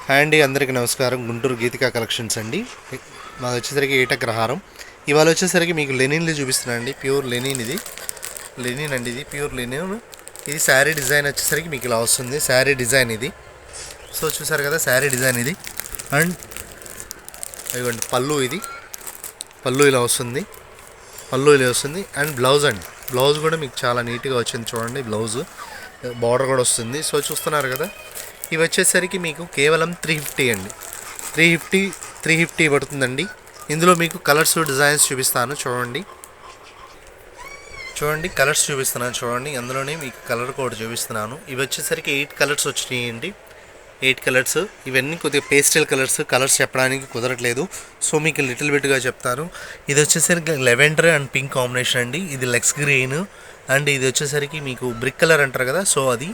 Hi అండి, అందరికీ నమస్కారం. గుంటూరు గీతికా కలెక్షన్స్ అండి. మాది వచ్చేసరికి ఏటగ్రహారం. ఇవాళ వచ్చేసరికి మీకు లెనిన్లు చూపిస్తున్నాను అండి. ప్యూర్ లెనిన్, ఇది లెనిన్ అండి, ఇది ప్యూర్ లెనిన్. ఇది శారీ డిజైన్ వచ్చేసరికి మీకు ఇలా వస్తుంది. శారీ డిజైన్ ఇది. సో చూసారు కదా, శారీ డిజైన్ ఇది. అండ్ ఇవ్వండి పళ్ళు, ఇది పళ్ళు ఇలా వస్తుంది. పళ్ళు ఇలా వస్తుంది. అండ్ బ్లౌజ్ అండి, బ్లౌజ్ కూడా మీకు చాలా నీట్గా వచ్చింది. చూడండి, బ్లౌజ్ బార్డర్ కూడా వస్తుంది. సో చూస్తున్నారు కదా, ఇవి వచ్చేసరికి మీకు కేవలం 350 అండి. 350 పడుతుందండి. ఇందులో మీకు కలర్స్ డిజైన్స్ చూపిస్తాను. చూడండి కలర్స్ చూపిస్తున్నాను. చూడండి, అందులోనే మీకు కలర్ కోడ్ చూపిస్తున్నాను. ఇవి వచ్చేసరికి 8 కలర్స్ వచ్చినాయండి. 8 కలర్స్. ఇవన్నీ కొద్దిగా పేస్టల్ కలర్స్ చెప్పడానికి కుదరట్లేదు. సో మీకు లిటిల్ బిట్గా చెప్తాను. ఇది వచ్చేసరికి లెవెండర్ అండ్ పింక్ కాంబినేషన్ అండి. ఇది లెక్స్ గ్రీన్. అండ్ ఇది వచ్చేసరికి మీకు బ్రిక్ కలర్ అంటారు కదా, సో అది.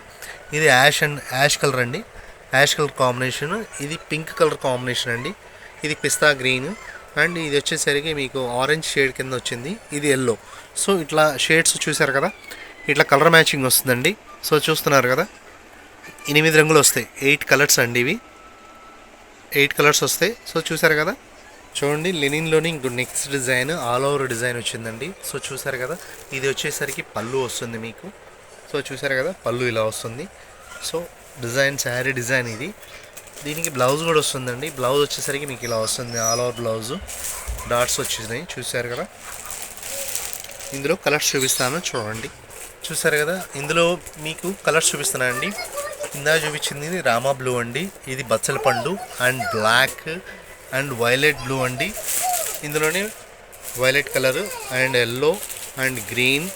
ఇది యాష్ కలర్ అండి, యాష్ కలర్ కాంబినేషన్. ఇది పింక్ కలర్ కాంబినేషన్ అండి. ఇది పిస్తా గ్రీన్. అండ్ ఇది వచ్చేసరికి మీకు ఆరెంజ్ షేడ్ కింద వచ్చింది. ఇది ఎల్లో. సో ఇట్లా షేడ్స్ చూసారు కదా, ఇట్లా కలర్ మ్యాచింగ్ వస్తుందండి. సో చూస్తున్నారు కదా, 8 రంగులు వస్తాయి. 8 కలర్స్ అండి ఇవి. 8 కలర్స్ వస్తాయి. సో చూసారు కదా, చూడండి లెనిన్లోని ఇంకో next design all over design వచ్చిందండి. సో చూసారు కదా, ఇది వచ్చేసరికి పళ్ళు వస్తుంది మీకు. సో చూసారు కదా, పళ్ళు ఇలా వస్తుంది. సో డిజైన్ శారీ డిజైన్ ఇది. దీనికి బ్లౌజ్ కూడా వస్తుందండి. బ్లౌజ్ వచ్చేసరికి మీకు ఇలా వస్తుంది. ఆల్ ఓవర్ బ్లౌజ్ డాట్స్ వచ్చినాయి. చూసారు కదా, ఇందులో కలర్స్ చూపిస్తాను. చూడండి, చూసారు కదా, ఇందులో మీకు కలర్స్ చూపిస్తున్నానండి. ఇందా చూపించింది ఇది రామా బ్లూ అండి. ఇది బచ్చల పండు and black and violet blue అండి. ఇందులోనే violet colour and yellow and green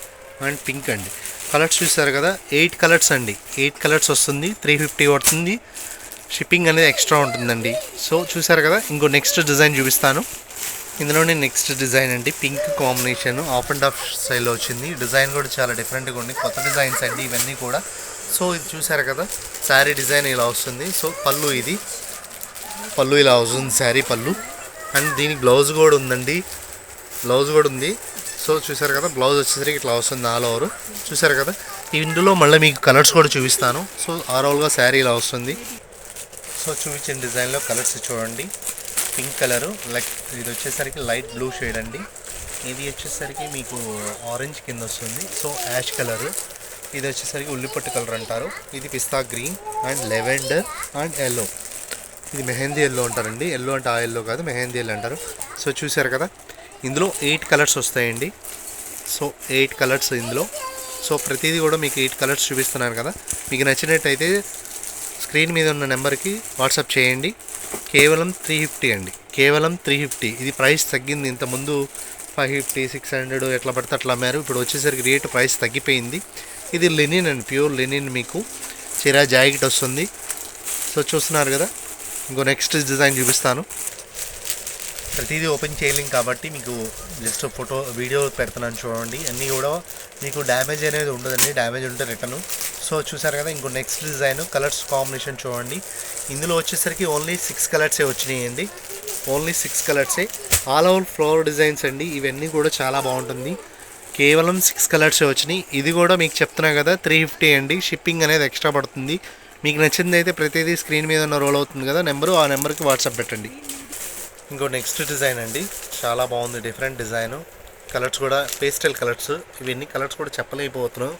and pink అండి. కలర్స్ చూసారు కదా, 8 కలర్స్ అండి. 8 కలర్స్ వస్తుంది. 350 పడుతుంది. షిప్పింగ్ అనేది ఎక్స్ట్రా ఉంటుందండి. సో చూసారు కదా, ఇంకో నెక్స్ట్ డిజైన్ చూపిస్తాను. ఇందులోనే నెక్స్ట్ డిజైన్ అండి, pink combination of and of స్టైల్లో వచ్చింది. డిజైన్ కూడా చాలా డిఫరెంట్గా ఉంది. కొత్త డిజైన్స్ అండి ఇవన్నీ కూడా. సో ఇది చూసారు కదా, శారీ డిజైన్ ఇలా వస్తుంది. సో పళ్ళు, ఇది పళ్ళు ఇలా వస్తుంది, శారీ పళ్ళు. అండ్ దీనికి బ్లౌజ్ కూడా ఉందండి, బ్లౌజ్ కూడా ఉంది. సో చూసారు కదా, బ్లౌజ్ వచ్చేసరికి ఇట్లా వస్తుంది ఆల్ ఓవర్. చూసారు కదా, ఇందులో మళ్ళీ మీకు కలర్స్ కూడా చూపిస్తాను. సో ఓవరాల్గా శారీ ఇలా వస్తుంది. సో చూపించిన డిజైన్లో కలర్స్ చూడండి. పింక్ కలరు, లైక్ ఇది వచ్చేసరికి లైట్ బ్లూ షేడ్ అండి. ఇది వచ్చేసరికి మీకు ఆరెంజ్ కింద వస్తుంది. So ash colour. ఇది వచ్చేసరికి ఉల్లిపట్టు కలర్ అంటారు. ఇది పిస్తా green and lavender and yellow. ఇది మెహందీ ఎల్లో అంటారండి. ఎల్లో అంటే ఆ ఎల్లో కాదు, మెహందీ ఎల్లో అంటారు. సో చూసారు కదా, ఇందులో 8 కలర్స్ వస్తాయండి. సో 8 కలర్స్ ఇందులో. సో ప్రతిదీ కూడా మీకు 8 కలర్స్ చూపిస్తున్నాను కదా. మీకు నచ్చినట్టయితే స్క్రీన్ మీద ఉన్న నెంబర్కి వాట్సాప్ చేయండి. కేవలం 350 అండి, కేవలం 350. ఇది ప్రైస్ తగ్గింది. ఇంతకుముందు 550, 600 ఎట్లా పడితే అట్లా అమ్మారు. ఇప్పుడు వచ్చేసరికి రేటు ప్రైస్ తగ్గిపోయింది. ఇది లెనిన్ అండి, ప్యూర్ లెనిన్. మీకు చీర జాకెట్ వస్తుంది. సో చూస్తున్నారు కదా, ఇంకో నెక్స్ట్ డిజైన్ చూపిస్తాను. ప్రతిదీ ఓపెన్ చేయలేం కాబట్టి మీకు జస్ట్ ఫోటో వీడియో పెడుతున్నాను. చూడండి, అన్నీ కూడా మీకు డ్యామేజ్ అనేది ఉండదండి. డ్యామేజ్ ఉంటే రిటర్ను. సో చూసారు కదా, ఇంకో నెక్స్ట్ డిజైన్ కలర్స్ కాంబినేషన్ చూడండి. ఇందులో వచ్చేసరికి ఓన్లీ 6 కలర్సే వచ్చినాయండి. ఓన్లీ 6 కలర్సే. ఆల్ ఓవర్ ఫ్లవర్ డిజైన్స్ అండి. ఇవన్నీ కూడా చాలా బాగుంటుంది. కేవలం 6 కలర్సే వచ్చినాయి. ఇది కూడా మీకు చెప్తున్నా కదా, 350 అండి. షిప్పింగ్ అనేది ఎక్స్ట్రా పడుతుంది. మీకు నచ్చింది అయితే ప్రతిదీ స్క్రీన్ మీద ఉన్న రోల్ అవుతుంది కదా నెంబరు, ఆ నెంబర్కి వాట్సాప్ పెట్టండి. ఇంకో నెక్స్ట్ డిజైన్ అండి, చాలా బాగుంది. Different design. కలర్స్ కూడా పేస్టల్ కలర్స్. ఇవన్నీ కలర్స్ కూడా చెప్పలేకపోతున్నాం,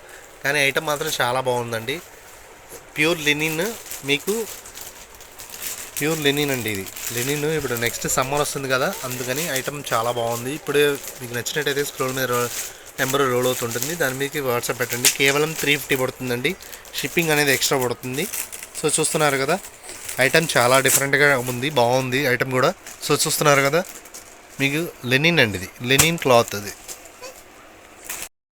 కానీ ఐటమ్ మాత్రం చాలా బాగుందండి. ప్యూర్ లెనిన్, మీకు ప్యూర్ లెనిన్ అండి. ఇది లెనిన్. ఇప్పుడు నెక్స్ట్ సమ్మర్ వస్తుంది కదా, అందుకని ఐటమ్ చాలా బాగుంది. ఇప్పుడే మీకు నచ్చినట్టయితే స్క్రోల్ మీద నెంబర్ రోల్ అవుతుంటుంది, దాని మీదకి వాట్సాప్ పెట్టండి. కేవలం 350 పడుతుందండి. షిప్పింగ్ అనేది ఎక్స్ట్రా పడుతుంది. సో చూస్తున్నారు కదా, ఐటమ్ చాలా డిఫరెంట్గా ఉంది, బాగుంది ఐటమ్ కూడా. సో చూస్తున్నారు కదా, మీకు లెనిన్ అండి, ఇది లెనిన్ క్లాత్ అది.